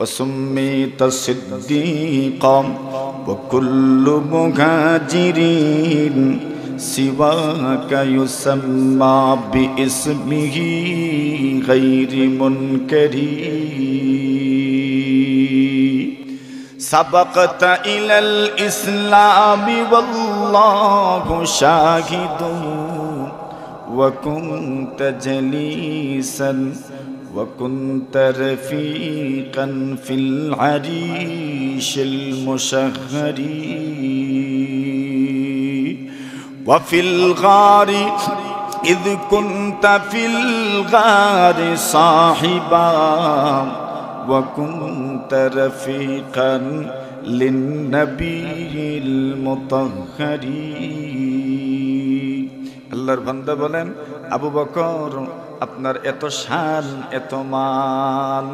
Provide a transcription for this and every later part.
وسميت صديقا وكل مهاجر سواك يسمى باسمه غير منكر سبقت إلى الإسلام والله شاهد وكنت جليسا وكنت رفيقا في العريش المشهر وفي الغار إذ كنت في الغار صاحبا وكنت رفيقا للنبي المطهر আল্লাহর বান্দা বলেন আবু বকর আপনার এত শান এত মান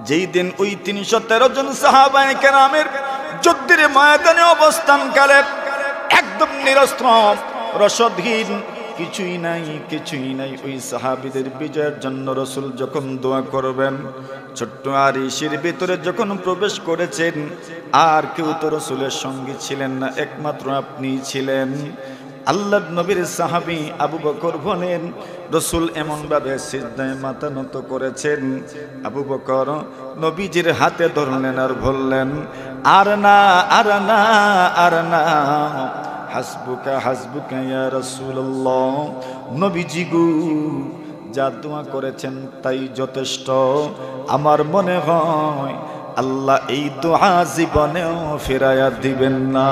যেই দিন ওই 313 জন সাহাবায়ে কেরামের যুদ্ধের ময়দানে অবস্থানকালে একদম নিরস্ত্র রসদহীন কিছুই নাই ওই সাহাবীদের বিজয়ের জন্য রাসূল যখন দোয়া করবেন ছোট্ট আরিশের ভিতরে যখন প্রবেশ করেছেন আর কেউ তো রাসূলের সঙ্গে ছিলেন না একমাত্র আপনি ছিলেন আল্লাহর নবীর সাহাবী আবু বকর বলেন রাসূল এমন ভাবে সিজদায় মাথা নত করেছেন আবু বকর নবীজির হাতে ধরলেন আর বললেন আর না হাসবুকা হাসবুকা ইয়া রাসূলুল্লাহ নবীজি গো যা দোয়া করেছেন তাই যথেষ্ট আমার মনে হয় আল্লাহ এই দোয়া জীবনেও ফেরায়া দিবেন না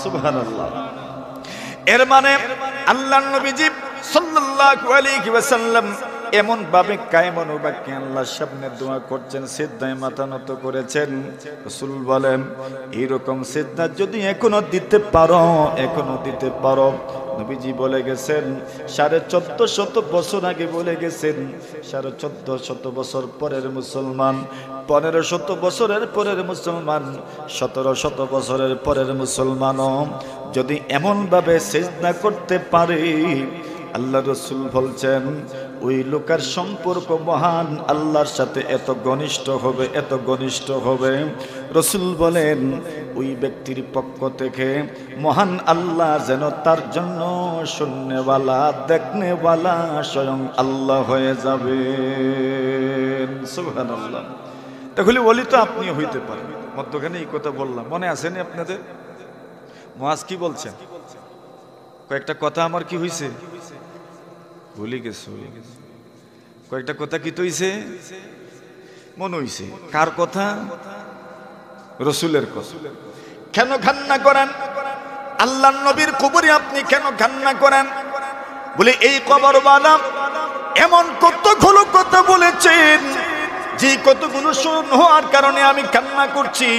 সুবহানাল্লাহ এর মানে আল্লাহর নবীজি সাল্লাল্লাহু আলাইহি ওয়াসাল্লাম এমন ভাবে কায়েমন বাক্যে আল্লাহর সামনে দোয়া করছেন সিজদায় মাথা নত করেছেন রাসূল বলেন এরকম সিজদা যদি এখনো দিতে পারো নবীজি বলে গেছেন 1450 বছর আগে বলে গেছেন 1450 বছর পরের মুসলমান 1500 বছরের পরের মুসলমান 1700 বছরের পরের মুসলমানও যদি এমন ভাবে সিজদা করতে পারে আল্লাহ রাসূল বলছেন ওই লোকের সম্পর্ক মহান আল্লাহর সাথে এত ঘনিষ্ঠ হবে রাসূল বলেন ওই ব্যক্তির পক্ষ থেকে মহান আল্লাহ যেন তার জন্য শুননেওয়ালা দেখনেওয়ালা স্বয়ং আল্লাহ হয়ে যাবেন সুবহানাল্লাহ তাহলে ওলি তো আপনি হইতে পারেন মধ্যখানে এই কথা বললাম মনে আছে না আপনাদের মুয়াজ কি বলছেন কয়েকটা কথা আমার কি হইছে ভুলে গেছো কয়েকটা কথা কি হইছে মনে হইছে কার কথা রাসূলের কথা কেন ঘান্না করেন আল্লাহর নবীর কবরে আপনি কেন ঘান্না করেন বলে এই কবরওয়ালা এমন কতগুলো কথা বলেছেন যে কতগুলো শুন হওয়ার কারণে আমি কান্না করছি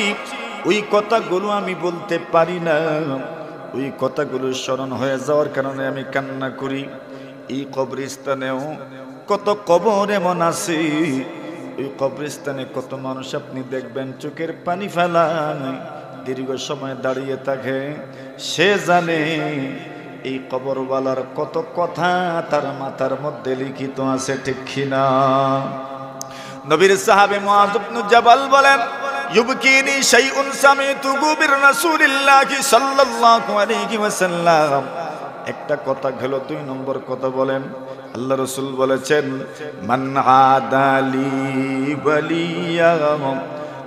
ওই কথাগুলো আমি বলতে পারি না ওই কথাগুলো স্মরণ হয়ে যাওয়ার কারণে আমি কান্না করি এই কবরস্থানেও কত কবর এমন আছে এই কবরস্থানে কত মানুষ আপনি দেখবেন চোখের পানি ফেলায় দীর্ঘ সময় দাঁড়িয়ে থাকে সে জানে এই কবরওয়ালার কত কথা তার মাথার মধ্যে লিখিত আছে ঠিক কিনা নবীর সাহাবে মুআয ইবনে জাবাল বলেন ইউবকিনি শাইউন সামিতুহু বির রাসূলিল্লাহি সাল্লাল্লাহু আলাইহি ওয়াসাল্লাম একটা কথা গেল দুই নম্বর কথা বলেন আল্লাহ রাসূল বলেছেন মান আদালি ওয়ালিয়া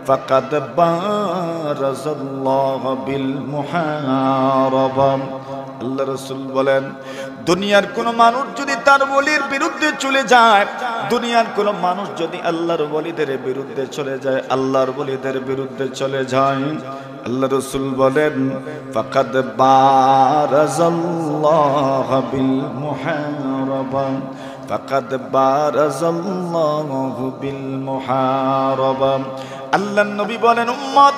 ফাকাদ বারাযাল্লাহু বিল মুহারাবা আল্লাহ রাসূল বলেন দুনিয়ার কোন মানুষ যদি তার ওলির বিরুদ্ধে চলে যায় দুনিয়ার কোন মানুষ যদি আল্লাহর ওলিদের বিরুদ্ধে চলে যায় আল্লাহর ওলিদের বিরুদ্ধে চলে যায় আল্লাহ রাসূল বলেন ফাকাদ বারাযাল্লাহু বিল মুহারাবা ফাকাদ বারাযাল্লাহু বিল মুহারাবা আল্লাহর নবী বলেন উম্মত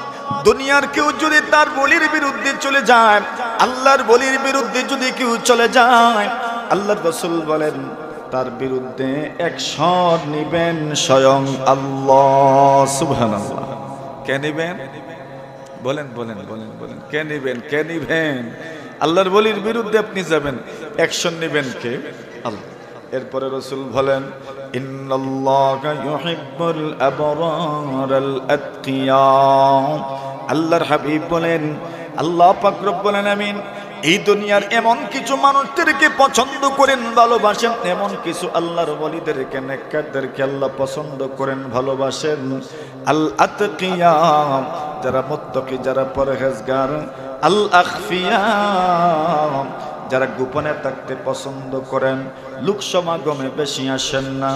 দুনিয়ার কেউ যদি তার ওলির বিরুদ্ধে চলে যায় আল্লাহর ওলির বিরুদ্ধে যদি কেউ চলে যায় আল্লাহর রাসূল বলেন তার বিরুদ্ধে অ্যাকশন নেবেন স্বয়ং আল্লাহ সুবহানাল্লাহ কে নেবেন বলেন বলেন বলেন বলেন কে নেবেন আল্লাহর ওলির বিরুদ্ধে আপনি যাবেন অ্যাকশন নেবেন কে আল্লাহ এরপরে রাসূল বলেন ইন্নাল্লাহা ইউহিব্বুল আবরারাল আতকিয়া। আল্লাহর হাবিব বলেন আল্লাহ পাক রব্বুল আলামিন এই দুনিয়ার এমন কিছু মানুষদেরকে পছন্দ করেন ভালোবাসেন, এমন কিছু আল্লাহর ওলিদেরকে নেককারদেরকে আল্লাহ পছন্দ করেন ভালোবাসেন। আল আতকিয়া যারা মুত্তাকি, যারা পরহেজগার। আল আখফিয়া যারা গোপনে থাকতে পছন্দ করেন, লোক সমাগমে বেশি আসেন না,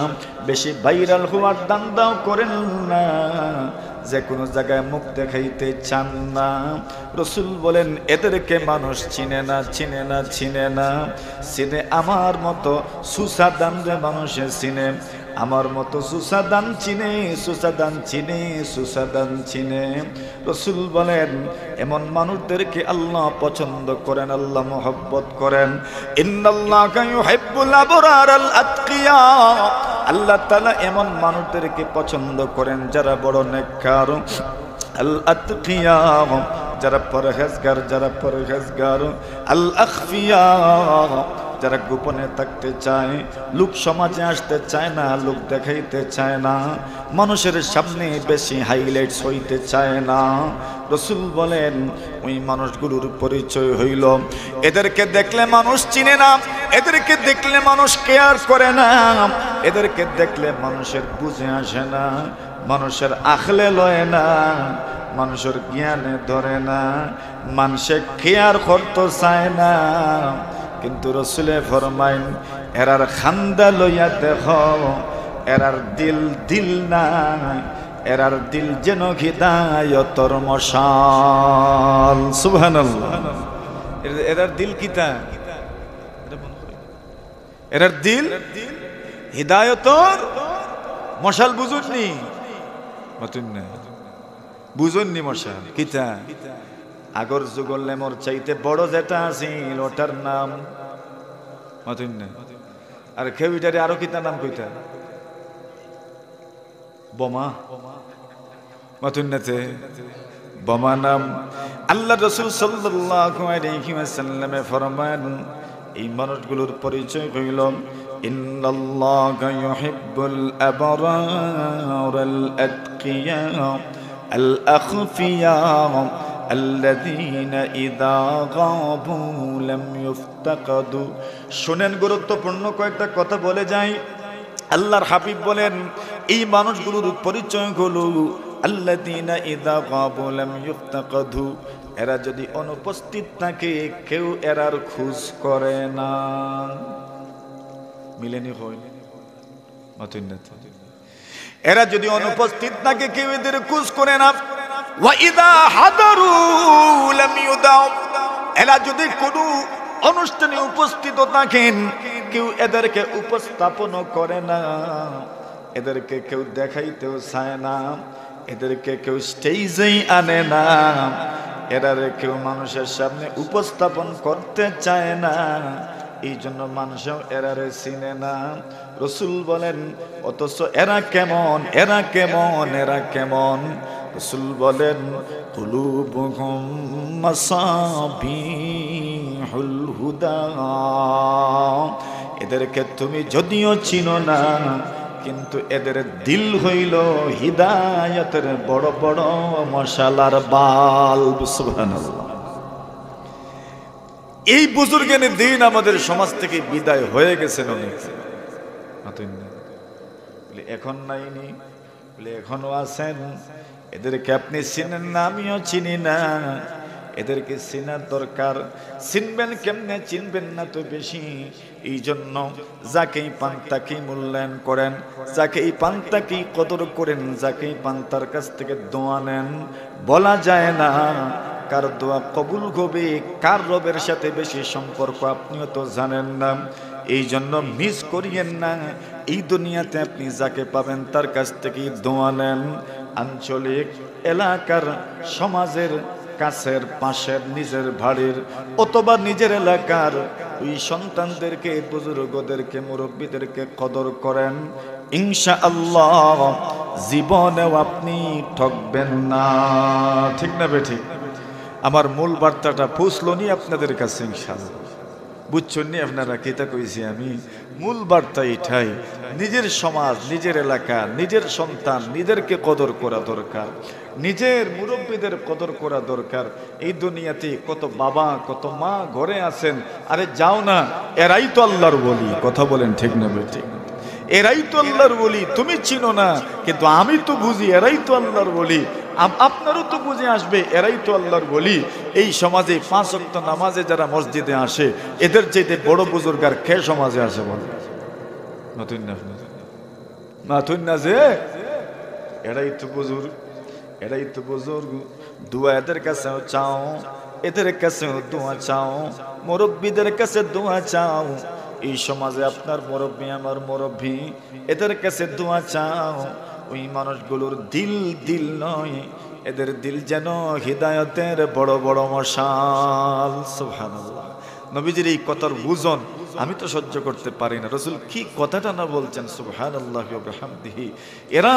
বেশি ভাইরাল হওয়ার দান্দাও করেন না, যে কোনো জায়গায় মুখ দেখাইতে চান না। রাসূল বলেন এদেরকে মানুষ চিনে না, চিনে না, চিনে না। চিনে আমার মতো সুসাদান রে মানুষে চিনে, আমার মতো সুসাদান চিনে, সুসাদান চিনে, সুসাদান চিনে। রাসূল বলেন এমন মানুষদেরকে আল্লাহ পছন্দ করেন, আল্লাহ মহব্বত করেন। ইন্নাল্লাহা ইউহিব্বুল আবরারাল আতকিয়া। আল্লাহ তাআলা এমন মানুষদেরকে পছন্দ করেন যারা বড় নেককার। আল আতকিয়া যারা পরহেজগার, যারা পরহেজগার। আল আখফিয়া যারা গোপনে থাকতে চায়, লোক সমাজে আসতে চায় না, লোক দেখাইতে চায় না, মানুষের সামনে বেশি হাইলাইটস হইতে চায় না। রাসূল বলেন ওই মানুষগুলোর পরিচয় হইল এদেরকে দেখলে মানুষ চিনে না, এদেরকে দেখলে মানুষ কেয়ার করে না, এদেরকে দেখলে মানুষের বুঝে আসে না, মানুষের আখলে লয় না, মানুষের জ্ঞানে ধরে না, মানুষে কেয়ার করতে চায় না। কিন্তু রাসূলে ফরমাইন এরার খান্দা লইয়া দেখো, এরার দিল দিল নাই, এরার দিল যেন হিদায়াতর মশাল। সুবহানাল্লাহ। এরার দিল কিতা? এরার দিল হিদায়াতর মশাল। বুঝুননি? মতুন না বুঝুননি মশাল কিতা? আগর যুগল লেমর চাইতে বড় যেটা আছিল ওটার নাম মতুন না। আর খেউইটারে আরো কিতা নাম কইতা? বোমা। মতুন নাতে বোমা নাম। আল্লাহ রাসূল সাল্লাল্লাহু আলাইহি ওয়াসাল্লামে ফরমান এই মানুষগুলোর পরিচয় হইল ইন্নাল্লাহা ইউহিব্বুল আবরারাল আতকিয়া আল আখফিয়া আল্লাযীনা ইযা গাবু লাম ইফতাকাদু। শুনেন, গুরুত্বপূর্ণ কয়েকটা কথা বলে যাই। আল্লাহর হাবিব বলেন এই মানুষগুলোর পরিচয় হলো আল্লাযীনা ইযা গাবু লাম ইফতাকাদু। এরা যদি অনুপস্থিত থাকে কেউ এরার খোঁজ করে না। মিলেনি হয় এরা যদি অনুপস্থিত থাকে কেউ এদের খোঁজ করে না। ওয়া ইযা হাদারু লাম ইউদাউ। এরা যদি কোনো অনুষ্ঠানে উপস্থিত থাকেন কেউ এদেরকে উপস্থাপন করে না, এদেরকে কেউ দেখাইতেও চায় না, এদেরকে কেউ স্টেজেই আনে না, এরারে কেউ মানুষের সামনে উপস্থাপন করতে চায় না। এই জন্য মানুষও এরারে চিনে না। রাসূল বলেন অথচ এরা কেমন, এরা কেমন, এরা কেমন? রাসূল বলেন কুলুবুহুম মাসাবিহুল হুদা। এদেরকে তুমি যদিও চিনো না কিন্তু এদের দিল হইল হিদায়াতের বড় বড় মশালার বাল্ব। সুবহানাল্লাহ। এই বুজুর্গের দিন আমাদের সমাজ থেকে বিদায় হয়ে গেছেন অনেক। এখন নাইনি বলে এখনো আছেন। এদেরকে আপনি চিনেন না, আমিও চিনি না। এদেরকে চিনার দরকার। চিনবেন কেমনে? চিনবেন না তো বেশি। এই জন্য যাকেই পান তাকেই মূল্যায়ন করেন, যাকেই পান তাকেই কদর করেন, যাকেই পান তার কাছ থেকে দোয়া নেন। বলা যায় না কার দোয়া কবুল হবে, কার রবের সাথে বেশি সম্পর্ক আপনিও তো জানেন না। এই জন্য মিস করিয়েন না। এই দুনিয়াতে আপনি যাকে পাবেন তার কাছ থেকেই দোয়া নেন। আঞ্চলিক, এলাকার, সমাজের, কাছের, পাশের, নিজের বাড়ির অথবা নিজের এলাকার ওই সন্তানদেরকে, বুজুর্গদেরকে, মুরব্বীদেরকে কদর করেন। ইনশাআল্লাহ জীবনেও আপনি ঠকবেন না। ঠিক না বেঠিক? আমার মূল বার্তাটা পৌঁছলো নি আপনাদের কাছে ইনশাআল্লাহ। বুঝছেন নি আপনারা? কেটা কইছি আমি? মূল বার্তা এটাই, নিজের সমাজ, নিজের এলাকা, নিজের সন্তান, নিজেদেরকে কদর করা দরকার, নিজের মুরব্বীদের কদর করা দরকার। এই দুনিয়াতে কত বাবা কত মা ঘরে আছেন, আরে যাও না, এরাই তো আল্লাহর ওলি। কথা বলেন ঠিক না বেঠিক? এরাই তো আল্লাহর ওলি। তুমি চিনো না, কিন্তু আমি তো বুঝি এরাই তো আল্লাহর ওলি। আপনারও তো বুঝে আসবে এরাই তো আল্লাহর ওলি। এই সমাজে 5 ওয়াক্ত নামাজে যারা মসজিদে আসে, এদের চাইতে বড় বুজুর্গার কে সমাজে আসে বলে? মাথুন না যে এরাই তো বুজুর্গ, এরাই তো বুজুর্গ। দোয়া এদের কাছেও চাও, এদের কাছেও দোয়া চাও, মুরব্বীদের কাছে দোয়া চাও। এই সমাজে আপনার মুরব্বী আমার মুরব্বী, এদের কাছে দোয়া চাও। ওই মানুষগুলোর দিল দিল নয়, এদের দিল যেন হিদায়তের বড় বড় মশাল। সুবহানাল্লাহ। নবীজির এই কথার বুঝন আমি তো সহ্য করতে পারি না। রাসূল কি কথাটা না বলছেন, সুবহানাল্লাহি ওয়া বিহামদিহি। এরা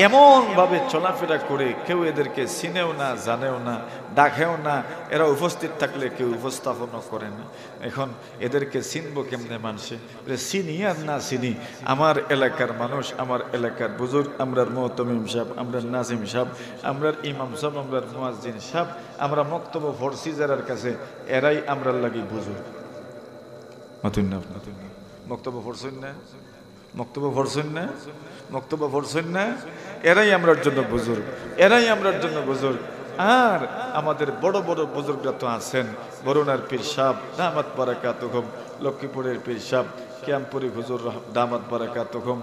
এমন ভাবে চলাফেরা করে, কেউ এদেরকে চিনেও না, জানেও না, ডাকেও না। এরা উপস্থিত থাকলে কেউ উপস্থাপনও করে না। এখন এদেরকে চিনবো কেমনে মানুষে? চিনি আর না চিনি, আমার এলাকার মানুষ, আমার এলাকার বুজুর্গ, আমরার মুহতামিম সাহেব, আমরার নাজিম সাহেব, আমরার ইমাম সাহেব, আমরার মুয়াজ্জিন সাহেব, আমরা মক্তব্য পড়ছি যারার কাছে, এরাই আমরার লাগি বুজুর্গ। বক্তব্য পড়ছেন না, বক্তব্য পড়ছেন না, বক্তব্য পড়ছেন না, এরাই আমরার জন্য বুজুর্গ, এরাই আমরার জন্য বুজুর্গ। আর আমাদের বড় বড় বুজুর্গরা তো আছেন, বরুণার পীর সাহেব দামাত বারাকাতুহুম, লক্ষ্মীপুরের পীর সাহেব, ক্যাম্পুরি হুজুর দামাত বারাকাতুহুম,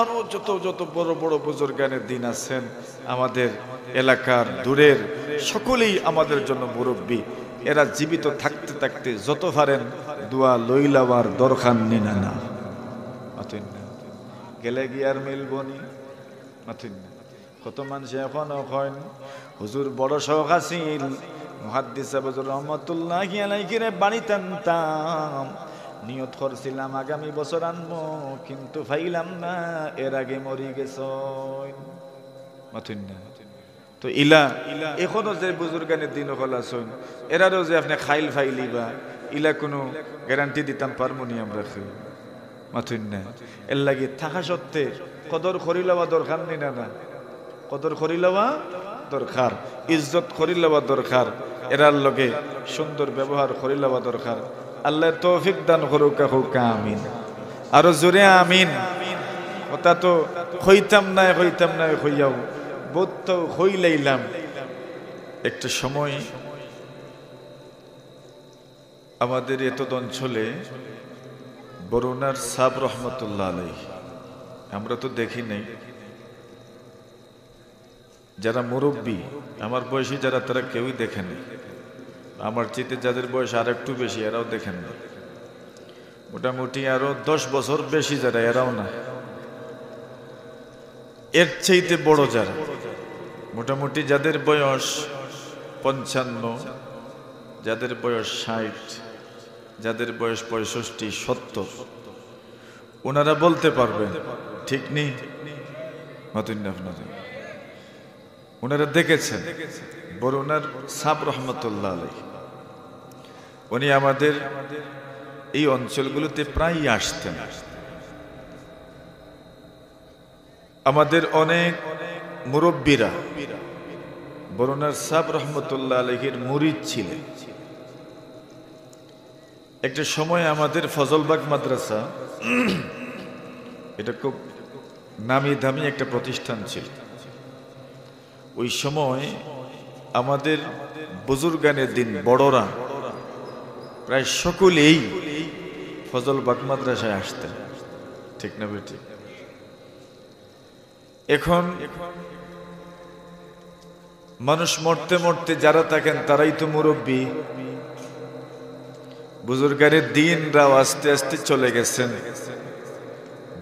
আরো যত যত বড় বড় বুজুর্গানের দিন আছেন আমাদের এলাকার দূরের, সকলেই আমাদের জন্য মুরব্বী। এরা জীবিত থাকতে থাকতে যত পারেন দোয়া লইলাবার দরকার নিনা না। গেলে গিয়ার মিলবনি। কত মানুষ এখনো কয় হুজুর বড় শখ আছিল, মুহাদ্দিস হুজুর রহমাতুল্লাহি আলাইহি রে বাড়িতে আনতাম, নিয়ত করছিলাম আগামী বছর আনবো, কিন্তু পাইলাম না, এর আগে মরি গেছে। তো ইলা এখনো যে বুজুর্গানের দিন হল আসুন, এরারও যে আপনি খাইল ফাইলি বা ইলা কোনো গ্যারান্টি দিতাম পারবো নি আমরা। মাথুন না, এর লাগে থাকা সত্ত্বে কদর করি লওয়া দরকার নেই না, কদর করি লওয়া দরকার, ইজ্জত করি লওয়া দরকার, এরার লগে সুন্দর ব্যবহার করি লওয়া দরকার। আল্লাহ তৌফিক দান করুক, হুকা আমিন। আরো জোরে আমিন। ওটা তো হইতাম না হইয়াও বোধ তো হইলাইলাম। একটা সময় আমাদের এতদ অঞ্চলে বরুণার সাব রহমতুল্লাহ আলাইহি, আমরা তো দেখি নাই, যারা মুরব্বী আমার বয়সী যারা, তারা কেউই দেখেনি। আমার চেয়ে যাদের বয়স আর একটু বেশি, এরাও দেখেন না। মোটামুটি আরো 10 বছর বেশি যারা, এরাও না। এর চাইতে বড় যারা, মোটামুটি যাদের বয়স 55, যাদের বয়স 60, যাদের বয়স 65, 70, ওনারা বলতে পারবেন ঠিক নেই। ওনারা দেখেছেন বরুণার সাব রহমতুল্লাহ আলাইহি, উনি আমাদের এই অঞ্চলগুলোতে প্রায়ই আসতেন। আমাদের অনেক মুরব্বীরা বরুণার সাব রহমতুল্লাহ আলাইহির মুরিদ ছিলেন। একটা সময় আমাদের ফজলবাগ মাদ্রাসা, এটা খুব নামি দামি একটা প্রতিষ্ঠান ছিল। ওই সময় আমাদের বুজুর্গানের দিন বড়রা প্রায় সকলেই ফজলবাগ মাদ্রাসায় আসতেন, ঠিক না বেটি? এখন মানুষ মরতে মরতে যারা থাকেন তারাই তো মুরব্বী। বুজুর্গানের দিনরাও আস্তে আস্তে চলে গেছেন।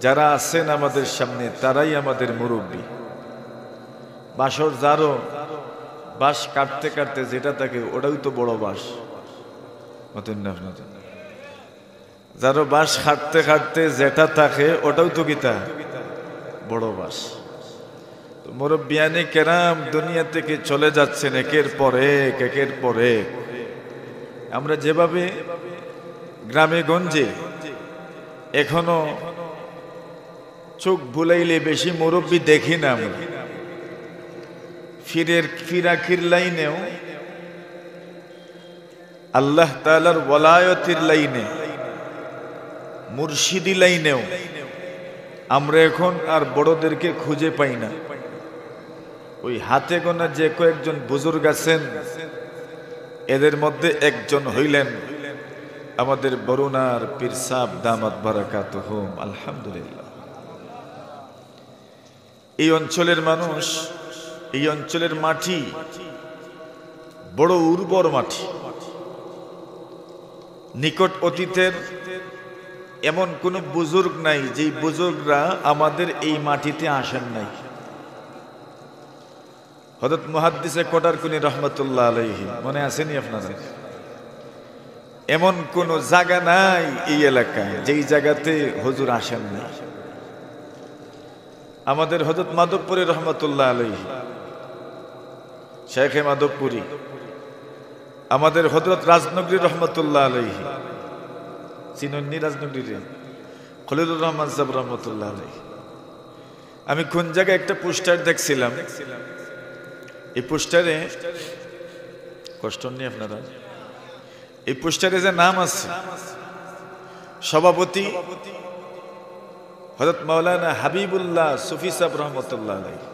যারা আছেন আমাদের সামনে তারাই আমাদের মুরব্বী। বাঁশর যারও বাঁশ কাটতে কাটতে যেটা থাকে ওটাই তো বড় বাঁশ। যারও বাঁশ কাটতে কাটতে যেটা থাকে ওটাও তো গীতা বড় বাঁশ। মুরব্বিয়ানে কেরাম দুনিয়া থেকে চলে যাচ্ছেন একের পর এক, একের পর এক। আমরা যেভাবে গ্রামে গঞ্জে এখনো চোখ বুলাইলে বেশি মুরব্বী দেখি না আমরা। ফিরাকির লাইনেও আল্লাহ তাআলার ওয়ালায়াতের লাইনে, মুর্শিদি লাইনেও আমরা এখন আর বড়দেরকে খুঁজে পাই না। ওই হাতে গোনা যে কয়েকজন বুজুর্গ আছেন, এদের মধ্যে একজন হইলেন আমাদের বরুণার পীর সাহেব দামাত বারাকাতুহুম। আলহামদুলিল্লাহ। এই অঞ্চলের মানুষ, এই অঞ্চলের মাটি বড় উর্বর মাটি। নিকট অতীতের এমন কোন বুজুর্গ নাই যে বুজুর্গরা আমাদের এই মাটিতে আসেন নাই। হযরত মুহাদ্দিসে কোটারকুনি রহমাতুল্লাহ আলাইহি, মনে আছেনি আপনারা? এমন কোন জায়গা নাই এই এলাকায় যেই জায়গাতে হুজুর আসেন নাই। আমাদের হযরত মাধবপুরী রহমাতুল্লাহ আলাইহি, শেখে মাধবপুরী, আমাদের হযরত রাজনগরী রহমাতুল্লাহ আলাইহি, চিনন্নি রাজনগরী, খলিলুর রহমান সাহেব রহমাতুল্লাহ আলাইহি। আমি কোন জায়গায় একটা পোস্টার দেখছিলাম, এই পোস্টারে কষ্ট নেই আপনারা, এই পোস্টারে যে নাম আছে সভাপতি হযরত মাওলানা হাবিবুল্লাহ সুফি সাহেব রহমাতুল্লাহ আলাইহি।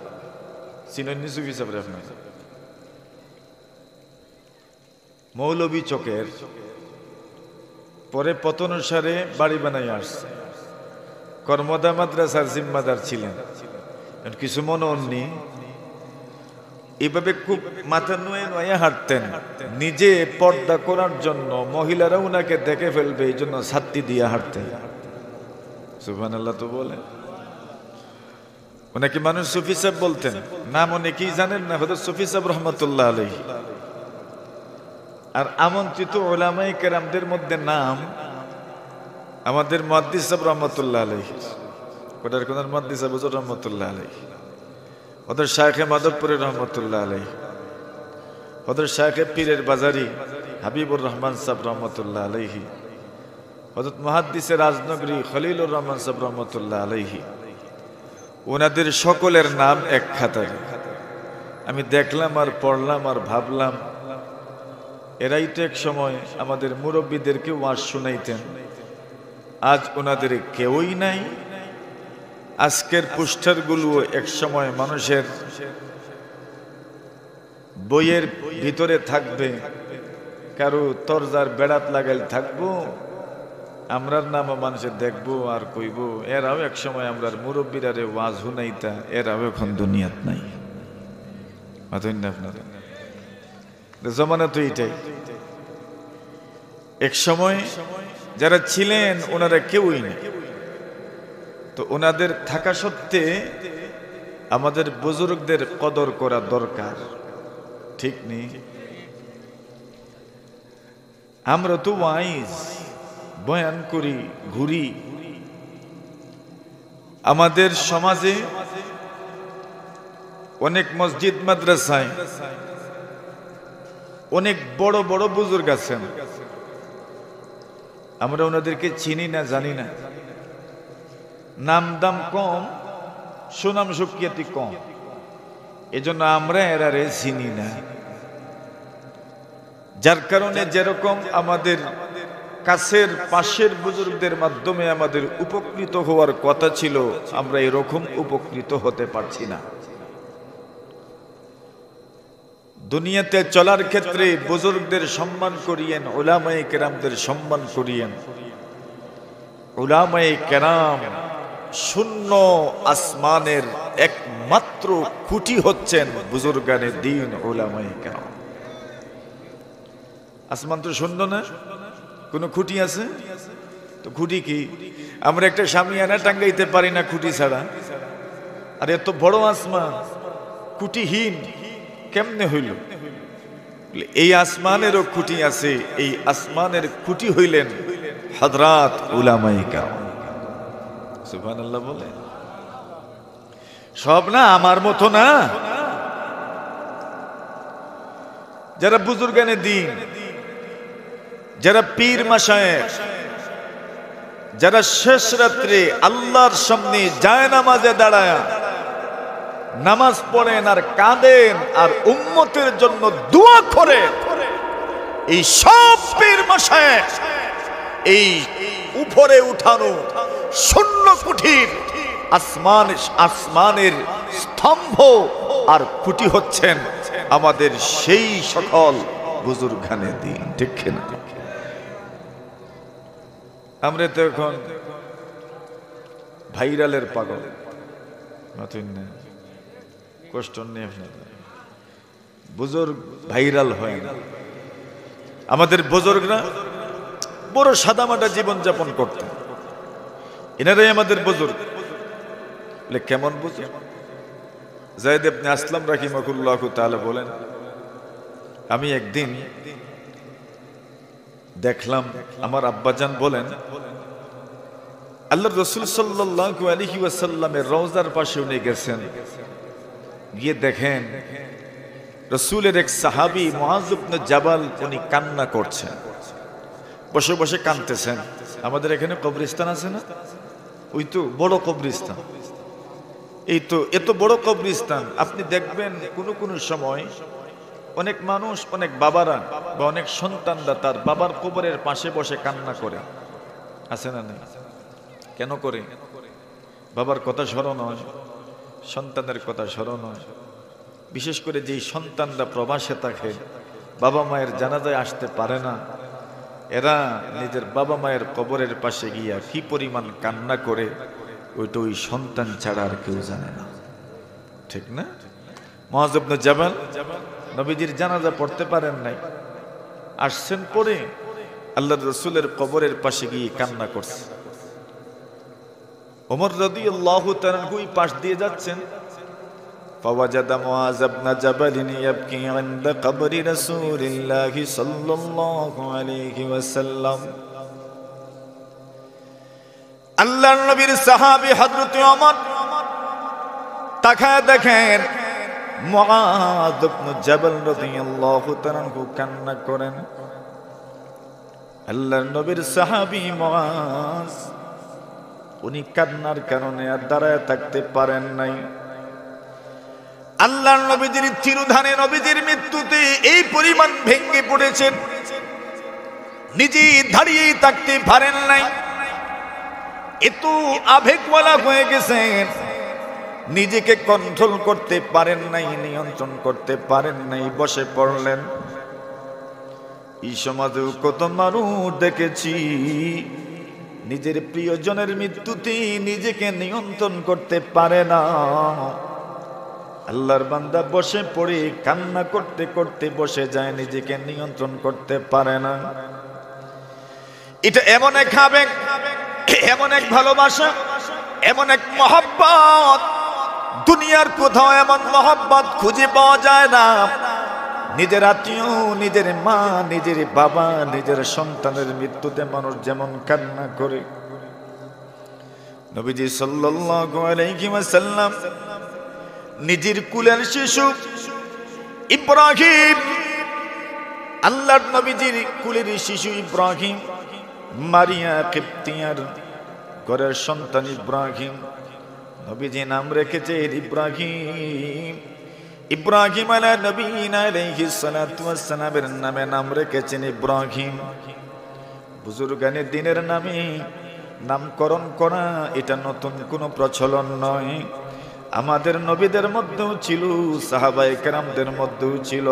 চিনন্নি সুফি সাহেব রহমাতুল্লাহ, মৌলভী চকের পরে পতনুসারে বাড়ি বানাই আসছে। কর্মদা মাদ্রাসার জিম্মাদার ছিলেন। কিছু মনে অন্যি এভাবে খুব মাথা নুয়ে নুয়ে হাঁটতেন। নিজে পর্দা করার জন্য মহিলারা উনাকে দেখে ফেলবে এই জন্য ছাত্তি দিয়ে হাঁটতেন। সুবহানাল্লাহ তো বলে। ওনাকে মানুষ সুফি সাহেব বলতেন। নাম অনেকেই জানেন না, হযরত সুফি সাহেব রহমাতুল্লাহ আলাইহি। আর আমন্ত্রিত উলামায়ে কেরামদের মধ্যে নাম আমাদের মুহাদ্দিস সাহেব রহমাতুল্লাহ আলাইহি, কোটারকুনার মুহাদ্দিস সাহেব হুজুর রহমাতুল্লাহ আলাইহি, ওদের শায়েখে মাধবপুরী রহমাতুল্লাহ আলাইহি, ওদের শায়েখে পীরের বাজারি হাবিবুর রহমান সাহেব রহমাতুল্লাহ আলাইহি, হযরত মুহাদ্দিসে রাজনগরী খলিলুর রহমান সাহেব রহমাতুল্লাহ আলাইহি। ওনাদের সকলের নাম এক খাতায়। আমি দেখলাম আর পড়লাম আর ভাবলাম, এরাই তো এক সময় আমাদের মুরব্বীদেরকে ওয়াজ শুনাইতেন। আজ ওনাদের কেউই নাই। আজকের পোস্টারগুলো এক সময় মানুষের বইয়ের ভিতরে থাকবে, কারো তরজার বেড়াত লাগাইল থাকবো, আমরার নামও মানুষের দেখবো আর কইব এরাও এক সময় আমরার মুরব্বীরারে ওয়াজ শুনাইতা, এরাও এখন দুনিয়াত নাই। আপনারা জমানা তো এটাই। এক সময় যারা ছিলেন ওনারা কেউই নেই। তো ওনাদের থাকা সত্ত্বে আমাদের বুজুর্গদের কদর করা দরকার, ঠিক নেই? আমরা তো ওয়াইজ বয়ান করি, ঘুরি। আমাদের সমাজে অনেক মসজিদ মাদ্রাসায় অনেক বড় বড় বুজুর্গ আছেন, আমরা ওনাদেরকে চিনি না, জানি না। নাম দাম কম, সুনাম সুখ্যাতি কম, এজন্য আমরা এরারে চিনি না। যার কারণে যেরকম আমাদের কাছের পাশের বুজুর্গদের মাধ্যমে আমাদের উপকৃত হওয়ার কথা ছিল, আমরা এরকম উপকৃত হতে পারছি না। দুনিয়াতে চলার ক্ষেত্রে বুজুর্গদের সম্মান করিয়েন, উলামায়ে কেরামদের সম্মান করিয়েন। উলামায়ে কেরাম শূন্য আসমানের একমাত্র খুঁটি হচ্ছেন বুজুর্গানে দ্বীন উলামায়ে কেরাম। আসমান তো শূন্য না, কোনো খুঁটি আছে? তো খুঁটি কি? আমরা একটা শামিয়ানা টাঙ্গাইতে পারি না খুঁটি ছাড়া। আর এত বড় আসমান খুঁটিহীন কেমনে হইল? এই আসমানেরও খুঁটি আছে। এই আসমানের খুঁটি হইলেন হযরত উলামায়ে কেরাম। সুবহানাল্লাহ বলে। সব না, আমার মতো না। যারা বুজুর্গানে দ্বীন, যারা পীর মাশায়েখ, যারা শেষ রাত্রে আল্লাহর সামনে জায়নামাজে দাঁড়ায় নামাজ পড়েন আর কাঁদেন আর উম্মতের জন্য দোয়া করেন, এই সব পীর মাশায়েখ এই উপরে উঠানো শূন্য কুঠির আসমানের স্তম্ভ আর কুটি হচ্ছেন আমাদের সেই সকল বুজুর্গানে দিন। ঠিক কিনা? আমরা তো এখন ভাইরালের পাগল, কষ্ট নেই, বুজুর্গ ভাইরাল হয় না। আমাদের বুজুর্গরা বড় সাদামাটা জীবন যাপন করতেন, এনারাই আমাদের বুজুর্গ। কেমন বুজুর্গ? যায়েদ ইবনে আসলাম রাহিমাহুল্লাহু তাআলা বলেন, আমি একদিন দেখলাম আমার আব্বাজান বলেন আল্লাহর রাসূল সাল্লাল্লাহু আলাইহি ওয়াসাল্লামের রওজার পাশে উনি গেছেন, গিয়ে দেখেন রাসূলের এক সাহাবী মুআয ইবনে জাবাল উনি কান্না করছেন, বসে বসে কাঁদতেছেন। আমাদের এখানে কবরস্থান আছে না, ওই তো বড় কবরস্থান, এই তো এত বড় কবরস্থান। আপনি দেখবেন কোন সময় অনেক মানুষ, অনেক বাবারা বা অনেক সন্তানরা তার বাবার কবরের পাশে বসে কান্না করে, আছে না? না কেন করে? বাবার কথা স্মরণ হয়, সন্তানের কথা স্মরণ হয়। বিশেষ করে যেই সন্তানরা প্রবাসে থাকে, বাবা মায়ের জানাজায় আসতে পারে না, এরা নিজের বাবা মায়ের কবরের পাশে গিয়া কি পরিমাণ কান্না করে ওইটা ওই সন্তান ছাড়া আর কেউ জানে না। ঠিক না? মুআয ইবনে জাবাল নবীজির জানাজা পড়তে পারেন নাই, আসছেন পরে আল্লাহর রাসূলের কবরের পাশে গিয়ে কান্না করছে। ওমর রাদিয়াল্লাহু তাআলা ওই পাশ দিয়ে যাচ্ছেন, فوجد معاذ بن جبل يبكي عند قبر رسول الله صلى الله عليه وسلم। আল্লাহর নবীর সাহাবী হযরত ওমর তাকায় দেখেন মুআয ইবনে জাবাল রাদিয়াল্লাহু তাআলা কান্না করেন। আল্লাহর নবীর সাহাবী মুআয উনি কান্নার কারণে আর দাঁড়ায় থাকতে পারেন নাই। আল্লাহর নবীজির তিরোধানে নবীজির মৃত্যুতে এই পরিমাণ ভেঙে পড়েছেন, নিজে দাঁড়িয়ে থাকতে পারেন নাই, এত আবেগওয়ালা হয়ে গেছেন, নিজেকে কন্ট্রোল করতে পারেন নাই, নিয়ন্ত্রণ করতে পারেন নাই, বসে পড়লেন। এই সমাজেও কত মানুষ দেখেছি নিজের প্রিয়জনের মৃত্যুতে নিজেকে নিয়ন্ত্রণ করতে পারে না। আল্লাহর বান্দা বসে পড়ে কান্না করতে করতে বসে যায়, নিজেকে নিয়ন্ত্রণ করতে পারে না। এটা এমন এক আবেগ, এমন এক ভালোবাসা, এমন এক মহব্বত, দুনিয়ার কোথাও এমন মহব্বত খুঁজে পাওয়া যায় না। নিজের আত্মীয়, নিজের মা, নিজের বাবা, নিজের সন্তানের মৃত্যুতে মানুষ যেমন কান্না করে, নবীজি সাল্লাল্লাহু আলাইহি ওয়াসাল্লাম নিজের কুলের শিশু ইব্রাহিম, আল্লাহর নবীজির কুলের শিশু ইব্রাহিম, মারিয়া কিপ্তিয়ার ঘরের সন্তান ইব্রাহিম, নবীজি নাম রেখেছেন ইব্রাহিম। ইব্রাহিম আলাইহিস সালাতু ওয়াস সালামের নামে নাম রেখেছেন ইব্রাহিম। বুজুর্গানে দিনের নামে নামকরণ করা এটা নতুন কোনো প্রচলন নয়। আমাদের নবীদের মধ্যেও ছিল, সাহাবায়ে কেরামদের মধ্যেও ছিল,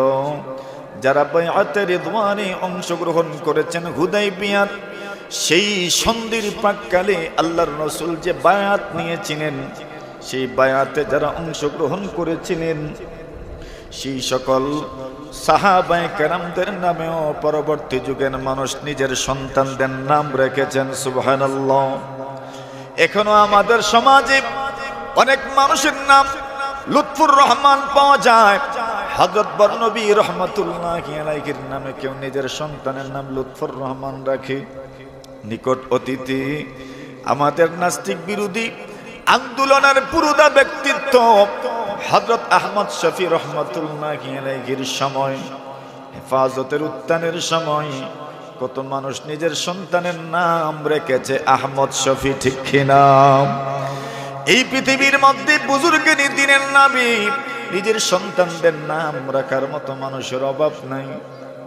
যারা বাইআতে রিদওয়ানে অংশগ্রহণ করেছেন। হুদাইবিয়ার সেই সন্ধির প্রাক্কালে আল্লাহর রাসূল যে বায়াত নিয়েছিলেন, সেই বায়াতে যারা অংশগ্রহণ করেছিলেন, সেই সকল সাহাবায়ে কেরামদের নামেও পরবর্তী যুগের মানুষ নিজের সন্তানদের নাম রেখেছেন। সুবহানাল্লাহ। এখনো আমাদের সমাজে অনেক মানুষের নাম লুৎফুর রহমান পাওয়া যায়। হযরত বরনবী রাহমাতুল্লাহি আলাইহির নামে কেউ নিজের সন্তানের নাম লুৎফুর রহমান রাখে। নিকট অতীতে আমাদের নাস্তিক বিরোধী আন্দোলনের পুরোদা ব্যক্তিত্ব হযরত আহমদ শফি রহমাতুল্লাহি আলাইহির সময়, হেফাজতের উত্থানের সময় কত মানুষ নিজের সন্তানের নাম রেখেছে আহমদ শফি, ঠিক কিনা? এই পৃথিবীর মধ্যে বুজুর্গিনী দিনের নবী নিজের সন্তানদের নাম রাখার মতো মানুষের অভাব নাই।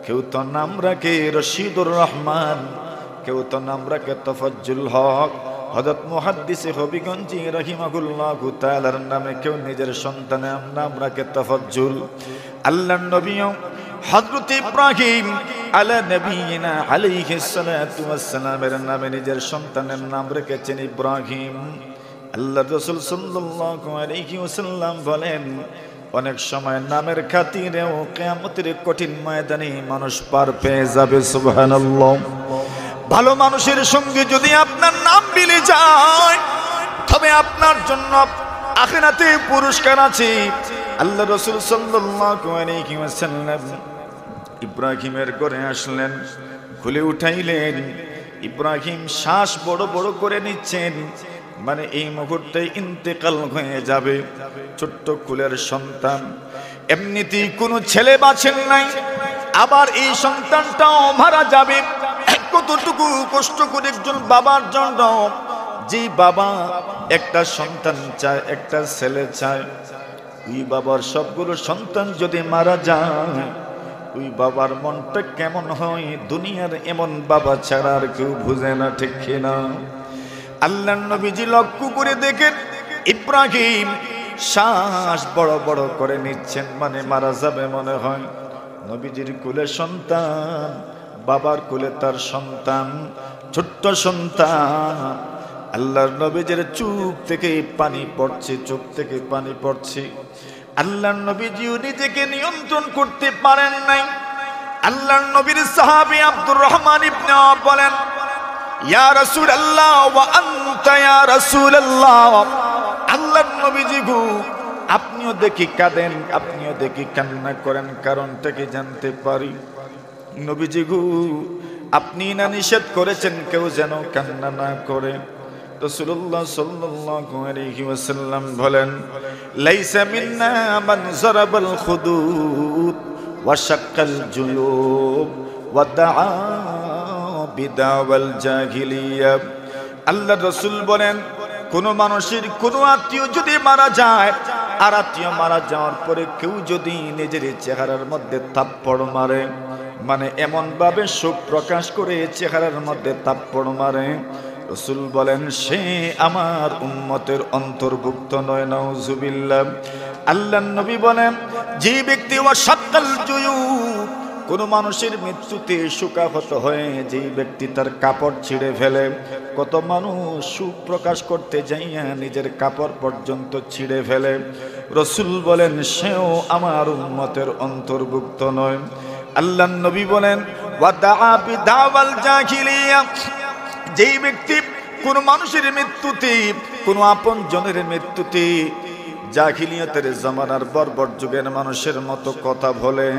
কেউ তো নাম রাখে রশিদুর রহমান, কেউ তো নাম রাখে তফাজ্জুল হক। হযরত মুহাদ্দিসে হবিগঞ্জি রাহিমাহুল্লাহু তাআলার নামে কেউ নিজের সন্তানের নাম রাখে তফাজ্জুল। আল্লাহর নবী হযরত ইব্রাহিম আলা নবিয়িনা আলাইহিস সালাতু ওয়াস সালামের নামে নিজের সন্তানের নাম রেখেছেন ইব্রাহিম। আল্লাহর রাসূল সাল্লাল্লাহু আলাইহি ওয়াসাল্লাম বলেন, অনেক সময় নামের খাতিরেও কিয়ামতের কঠিন ময়দানে মানুষ পার পেয়ে যাবে। সুবহানাল্লাহ। ভালো মানুষের সঙ্গে যদি আপনার নাম মিলে যায় তবে আপনার জন্য আখিরাতে পুরস্কার আছে। আল্লাহ রাসূল সাল্লাল্লাহু আলাইহি ওয়াসাল্লাম ইব্রাহিমের ঘরে আসলেন, খুলে উঠাইলেন। ইব্রাহিম শ্বাস বড় বড় করে নিচ্ছেন, মানে এই মুহূর্তে ইন্তেকাল হয়ে যাবে। ছোট্ট কুলের সন্তান, এমনিতেই কোনো ছেলে বাঁচেন নাই, আবার এই সন্তানটাও মারা যাবে। কতটুকু কষ্ট করে একজন বাবার জন্য, যে বাবা একটা সন্তান চায়, একটা ছেলে চায়, ওই বাবার সবগুলো সন্তান যদি মারা যায় ওই বাবার মনটা কেমন হয়? দুনিয়ার এমন বাবা ছাড়া আর কেউ বুঝে না, ঠিক কিনা? আল্লাহর নবীজি লক্ষ্য করে দেখেন ইব্রাহিম শ্বাস বড় বড় করে নিচ্ছেন, মানে মারা যাবে মনে হয়। নবীজির কোলে সন্তান, বাবার কোলে তার সন্তান, ছোট্ট সন্তান। আল্লাহর নবীজির চোখ থেকে পানি পড়ছে, চোখ থেকে পানি পড়ছে। আল্লাহর নবীজিও নিজেকে নিয়ন্ত্রণ করতে পারেন নাই। আল্লাহর নবীর সাহাবী আব্দুর রহমান ইবনে আওফ বলেন, ইয়া রাসূলুল্লাহ ওয়া আনতা ইয়া রাসূলুল্লাহ, আল্লাহর নবীজি গো আপনিও দেখি কাঁদেন, আপনিও দেখি কান্না করেন, কারণটা কি জানতে পারি? নবীজি গো আপনি না নিষেধ করেছেন কেউ যেন কান্না না করে। রাসূলুল্লাহ সাল্লাল্লাহু আলাইহি ওয়াসাল্লাম বলেন, লাইসা মিন্না মান যারাবাল খুদুদ ওয়া শাক্কাল জুয়ুব ওয়া দাআ বিদাওয়াল জাহিলিয়া। আল্লাহর রাসূল বলেন, কোন মানুষের কোন আত্মীয় যদি মারা যায়, আর আত্মীয় মারা যাওয়ার পরে কেউ যদি নিজের চেহারার মধ্যে থাপ্পড় মারে, মানে এমন ভাবে শোক প্রকাশ করে চেহারার মধ্যে থাপ্পড় মারে, রাসূল বলেন সে আমার উম্মতের অন্তর্ভুক্ত নয়। নাউজুবিল্লাহ। আল্লাহর নবী বলেন, যে ব্যক্তি ওয়াশাক্কাল জুয়ুব, কোন মানুষের মৃত্যুতে শোকাহত হয়ে যে ব্যক্তি তার কাপড় ছিঁড়ে ফেলে, কত মানুষ সুখ প্রকাশ করতে যাইয়া নিজের কাপড় পর্যন্ত ছিঁড়ে ফেলে, রাসূল বলেন সেও আমার উম্মতের অন্তর্ভুক্ত নয়। আল্লাহর নবী বলেন, ওয়া দাআ বিদাওয়াল জাহিলিয়া, যেই ব্যক্তি কোন মানুষের মৃত্যুতে, কোন আপন জনের মৃত্যুতে জাহিলিয়াতের জামানার বর্বর যুগের মানুষের মতো কথা বলে,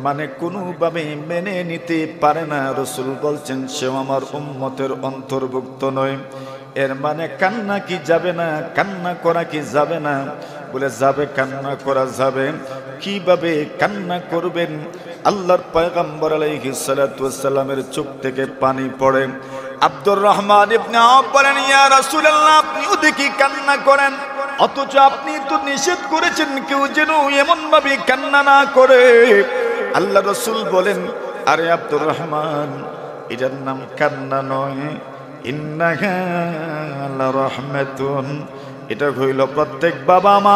মানে কোনোভাবে মেনে নিতে পারে না, রাসূল বলছেন সেও আমার উম্মতের অন্তর্ভুক্ত নয়। এর মানে কান্না কি যাবে না? কান্না করা কি যাবে না? বলে যাবে, কান্না করা যাবে। কিভাবে কান্না করবেন? আল্লাহর পয়গম্বর আলাইহিস সালাতু ওয়াস সালামের চোখ থেকে পানি পড়ে। আব্দুর রহমান ইবনে আওফ বলেন, ইয়া রাসূলুল্লাহ আপনিও দেখি কান্না করেন, অথচ আপনি তো নিষেধ করেছেন কেউ যেন এমন ভাবে কান্না না করে। আল্লাহ রাসূল বলেন, আরে আব্দুর রহমান, এটার নাম কান্না নয়, ইন্নাহা লারাহমাতুন, এটা হইল প্রত্যেক বাবা মা,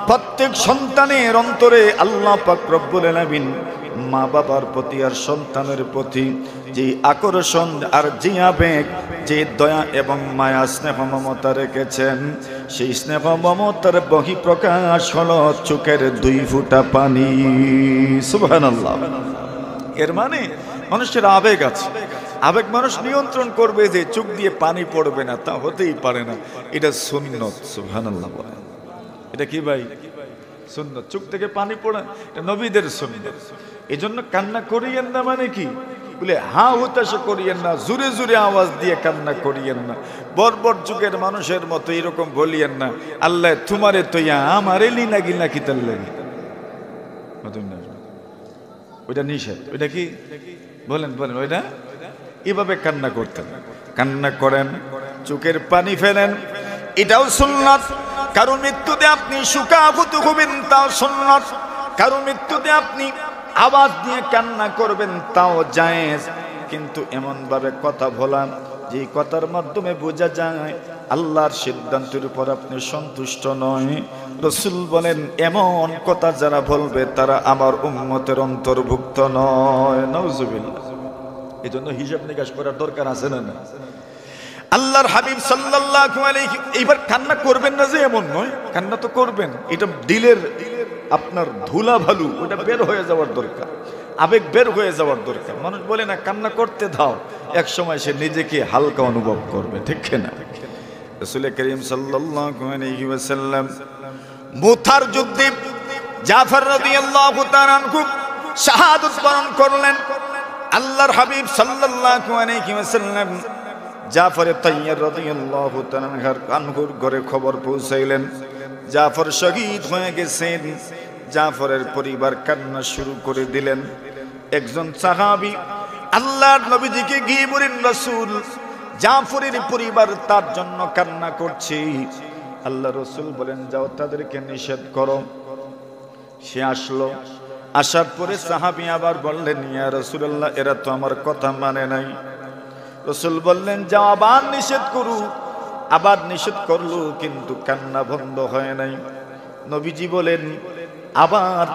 প্রত্যেক সন্তানের অন্তরে আল্লাহ পাক রব্বুল আলামিন মা বাবার প্রতি আর সন্তানের প্রতি যে আকর্ষণ আর যে আবেগ, যে দয়া এবং মায়া স্নেহ মমতা রেখেছেন, সেই স্নেহ মমতার বহিঃপ্রকাশ হলো চোখের 2 ফোঁটা পানি। সুবহানাল্লাহ। এর মানে মানুষের আবেগ আছে, আবেগ মানুষ নিয়ন্ত্রণ করবে, যে চোখ দিয়ে পানি পড়বে না তা হতেই পারে না। এটা সুন্নত। সুবহানাল্লাহ। এটা কি ভাই? সুন্নত। চোখ থেকে পানি পড়া এটা নবীদের সুন্নত। এজন্য কান্না করিয়েন না, মানে কি বলে হা হুতাশ করিয়েন না, জোরে জোরে আওয়াজ দিয়ে কান্না করিয়েন না, বর্বর যুগের মানুষের মতো এরকম বলিয়েন না, আল্লাহ তোমারে তৈয়া আমারে লিনা গিনা কি তার লাগে। ওইটা নিষেধ। ওইটা কি বলেন? বলেন ওইটা এভাবে কান্না করতেন। কান্না করেন, চোখের পানি ফেলেন, এটাও সুন্নাত। কারো মৃত্যুতে আপনি শোকাহত হবেন, তাও সুন্নাত। কারো মৃত্যুতে আপনি আওয়াজ দিয়ে কান্না করবেন, তাও জায়েজ। কিন্তু এমন ভাবে কথা বলা যে কথার মাধ্যমে বোঝা যায় আল্লাহর সিদ্ধান্তের উপর আপনি সন্তুষ্ট নয়। রাসূল বলেন, এমন কথা যারা বলবে তারা আমার উম্মতের অন্তর্ভুক্ত নয়। নাউজুবিল্লাহ। এই জন্য হিসাব নিকাশ করার দরকার আছে না? আল্লাহর হাবিব সাল্লাল্লাহু আলাইহি, এইবার কান্না করবেন না যে এমন নয়, কান্না তো করবেন। এটা দিলের আপনার ধুলা ভালু, ওটা বের হয়ে যাওয়ার দরকার, আবেগ বের হয়ে যাওয়ার দরকার। মানুষ বলে না কান্না করতে দাও, এক সময় সে নিজেকে হালকা অনুভব করবে, ঠিক না? রাসূল করিম সাল্লাল্লাহু আলাইহি ওয়াসাল্লাম মুতার যুদ্ধে জাফর রাদিয়াল্লাহু তাআলা আনহু শাহাদাত বরণ করলেন। আল্লাহর হাবিব সাল্লাল্লাহু আলাইহি ওয়াসাল্লাম জাফর তাইয়ার রাদিয়াল্লাহু তাআলা আনহুর ঘরে খবর পৌঁছাইলেন জাফর শহীদ হয়ে গেছেন। জাফরের পরিবার কান্না শুরু করে দিলেন। একজন সাহাবী আল্লাহর নবীজিকে গিয়ে বলেন, রাসূল, জাফরের পরিবার তার জন্য কান্না করছে। আল্লাহ রাসূল বলেন, যাও তাদেরকে নিষেধ করো। সে আসলো, আসার পরে সাহাবী আবার বললেন, ইয়া রাসূলুল্লাহ, এরা তো আমার কথা মানে নাই। রাসূল বললেন, যাও আবার নিষেধ করু। আবার নিষেধ করলো, কিন্তু কান্না বন্ধ হয় নাই। নবীজি বলেন, আবার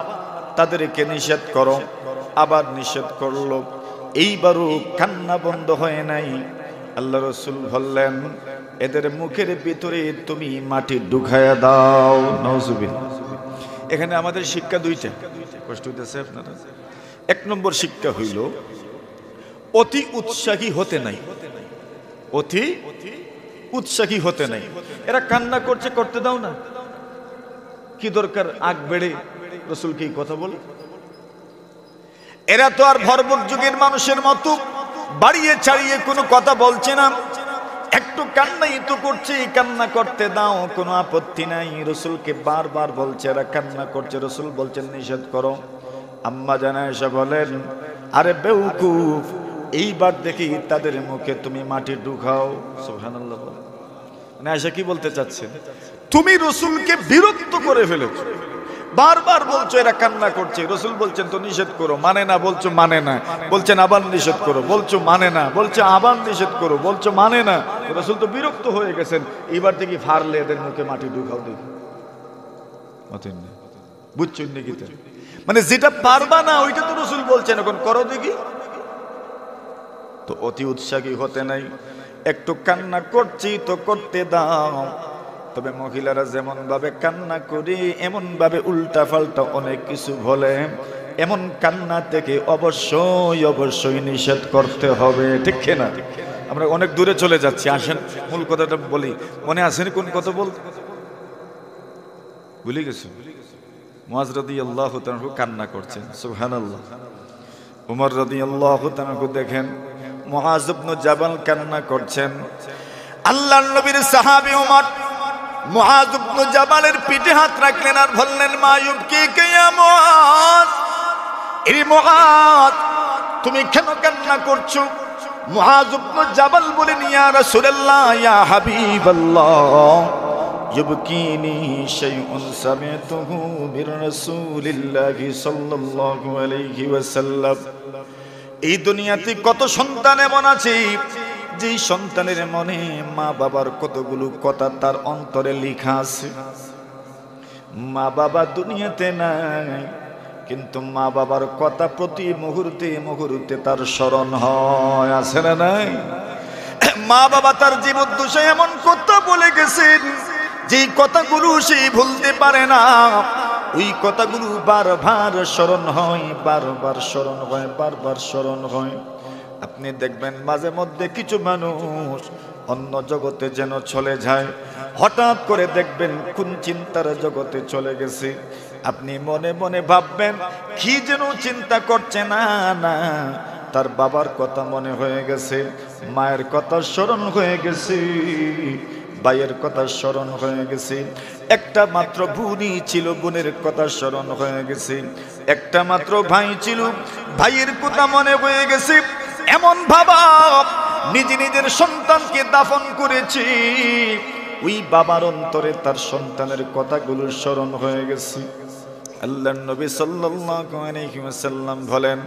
তাদেরকে নিষেধ করো। আবার নিষেধ করলো, এইবারও কান্না বন্ধ হয় নাই। আল্লাহ রাসূল বললেন, এদের মুখের ভিতরে তুমি মাটি ঢুকায়া দাও। নাউজুবিল্লাহ। এখানে আমাদের শিক্ষা দুইটা। কষ্ট হইতেছে আপনারা? এক নম্বর শিক্ষা হইল অতি উৎসাহী হতে নাই। অতি উৎসাহী হতে নাই। এরা কান্না করছে, করতে দাও না, কি দরকার আগ বেড়ে রাসূলকে এই কথা বলে? এরা তো আর ভরপুর যুগের মানুষের মতো বাড়িয়ে ছাড়িয়ে কোনো কথা বলছে না। একটু কান্নাই তো করছে, কান্না করতে দাও, কোনো আপত্তি নাই। রাসূলকে বারবার বলছে, এরা কান্না করছে। রাসূল বলছেন নিষেধ করো। আম্মা জান আয়েশা বলেন, আরে বেউকুফ, এইবার দেখি তাদের মুখে তুমি মাটি ঢুকাও। সুবহানাল্লাহ। মানে আয়েশা কি বলতে চাচ্ছেন? তুমি রাসূলকে বিরক্ত করে ফেলেছো, বারবার বলছো এরা কান্না করছে। রাসূল বলছেন তো নিষেধ করো, মানে না, বলছো মানে না, বলছেন আবার নিষেধ করো, বলছো মানে না, বলছো আবার নিষেধ করো, বলছো মানে না। রাসূল তো বিরক্ত হয়ে গেছেন, এবার থেকে ফারলে এদের মুখে মাটি ঢুকাও দেখি। বুঝছেন নাকি? মানে যেটা পারবা না ওইটা তো রাসূল বলছেন, এখন করো দেখি। তো অতি উৎসাহী হতে নাই। একটু কান্না করছি তো করতে দাও। তবে মহিলারা যেমন ভাবে কান্না করি, এমন ভাবে উল্টা পাল্টা অনেক কিছু বলে, এমন কান্না থেকে অবশ্যই অবশ্যই নিষেধ করতে হবে, ঠিক না? আমরা অনেক দূরে চলে যাচ্ছি, আসেন মূল কথাটা বলি। মনে আছেন কোন কথা বলতে? ভুলে গেছি। মুআজ রাদিয়াল্লাহু তাআলা কান্না করছেন, সুবহানাল্লাহ। উমর রাদিয়াল্লাহু তাআলা দেখেন, মুআজ ইবনে জাবাল কান্না করছেন। আল্লাহর নবীর সাহাবী উমর মুআজ ইবনে জাবালের পিঠে হাত রাখলেন আর বললেন, মা ইউবকিকা ইয়া মুআজ, এই মুআজ তুমি কেন কান্না করছো? মুআজ ইবনে জাবাল বলেন, ইয়া রাসূলুল্লাহ, ইয়া হাবিবাল্লাহ, ইউবকিনি শাইউন সামি'তুহু মির রাসূলিল্লাহি সাল্লাল্লাহু আলাইহি ওয়াসাল্লাম। এই দুনিয়াতে কত সন্তান এমন আছে যে সন্তানের মনে মা বাবার কতগুলো কথা তার অন্তরে লেখা আছে। মা বাবা দুনিয়াতে নাই, কিন্তু মা বাবার কথা প্রতি মুহূর্তে মুহূর্তে তার স্মরণ হয়, আছে না নাই? মা বাবা তার জীবদ্দশায় এমন কথা বলে গেছেন যে কথাগুলো সে ভুলতে পারে না। ওই কথাগুলো বারবার স্মরণ হয়, বারবার স্মরণ হয়, বারবার স্মরণ হয়। আপনি দেখবেন মাঝে মধ্যে কিছু মানুষ অন্য জগতে যেন চলে যায়, হঠাৎ করে দেখবেন কোন চিন্তার জগতে চলে গেছে। আপনি মনে মনে ভাববেন কি যেন চিন্তা করছে, না না, তার বাবার কথা মনে হয়ে গেছে, মায়ের কথা স্মরণ হয়ে গেছে, ভাইয়ের কথা স্মরণ হয়ে গেছে। একটা মাত্র বোনই ছিল, বোনের কথা স্মরণ হয়ে গেছে। একটা মাত্র ভাই ছিল, ভাইয়ের কথা মনে হয়ে গেছে। এমন ভাবা নিজে নিজের সন্তানকে দাফন করেছি, ওই বাবার অন্তরে তার সন্তানের কথাগুলো স্মরণ হয়ে গেছে। আল্লাহর নবী সাল্লাল্লাহু আলাইহি ওয়াসাল্লাম বলেন,